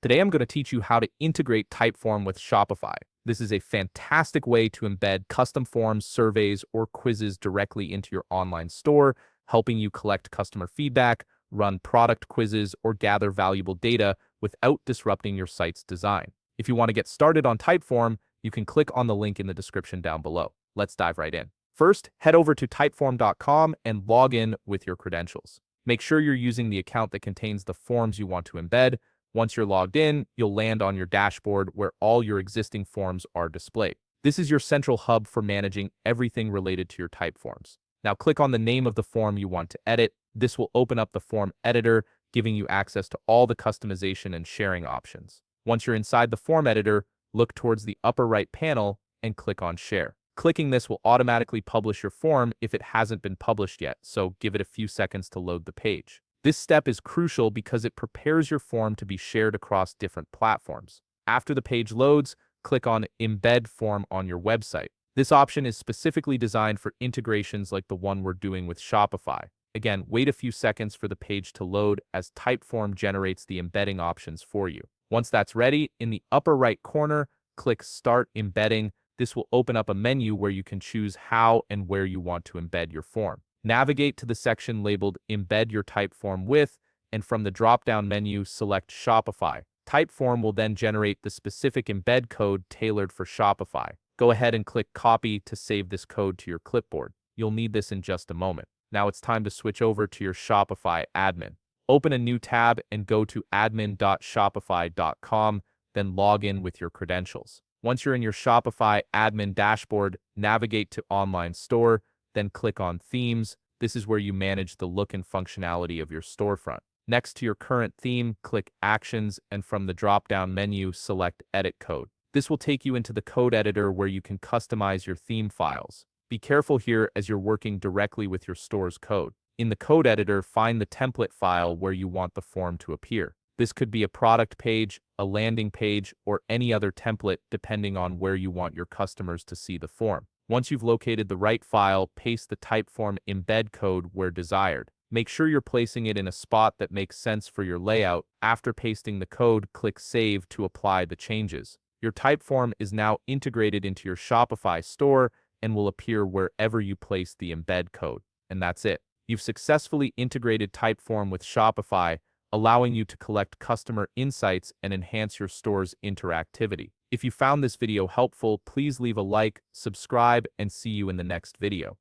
Today I'm going to teach you how to integrate Typeform with Shopify. This is a fantastic way to embed custom forms, surveys, or quizzes directly into your online store, helping you collect customer feedback, run product quizzes, or gather valuable data without disrupting your site's design. If you want to get started on Typeform, you can click on the link in the description down below. Let's dive right in. First, head over to typeform.com and log in with your credentials. Make sure you're using the account that contains the forms you want to embed. Once you're logged in, you'll land on your dashboard where all your existing forms are displayed. This is your central hub for managing everything related to your type forms. Now click on the name of the form you want to edit. This will open up the form editor, giving you access to all the customization and sharing options. Once you're inside the form editor, look towards the upper right panel and click on Share. Clicking this will automatically publish your form if it hasn't been published yet, so give it a few seconds to load the page. This step is crucial because it prepares your form to be shared across different platforms. After the page loads, click on Embed Form on your website. This option is specifically designed for integrations like the one we're doing with Shopify. Again, wait a few seconds for the page to load as Typeform generates the embedding options for you. Once that's ready, in the upper right corner, click Start Embedding. This will open up a menu where you can choose how and where you want to embed your form. Navigate to the section labeled Embed Your Typeform With, and from the drop-down menu, select Shopify. Typeform will then generate the specific embed code tailored for Shopify. Go ahead and click Copy to save this code to your clipboard. You'll need this in just a moment. Now it's time to switch over to your Shopify admin. Open a new tab and go to admin.shopify.com, then log in with your credentials. Once you're in your Shopify admin dashboard, navigate to Online Store, then click on Themes. This is where you manage the look and functionality of your storefront. Next to your current theme, click Actions, and from the drop-down menu, select Edit Code. This will take you into the code editor where you can customize your theme files. Be careful here as you're working directly with your store's code. In the code editor, find the template file where you want the form to appear. This could be a product page, a landing page, or any other template depending on where you want your customers to see the form. Once you've located the right file, paste the Typeform embed code where desired. Make sure you're placing it in a spot that makes sense for your layout. After pasting the code, click Save to apply the changes. Your Typeform is now integrated into your Shopify store and will appear wherever you place the embed code. And that's it. You've successfully integrated Typeform with Shopify, allowing you to collect customer insights and enhance your store's interactivity. If you found this video helpful, please leave a like, subscribe, and see you in the next video.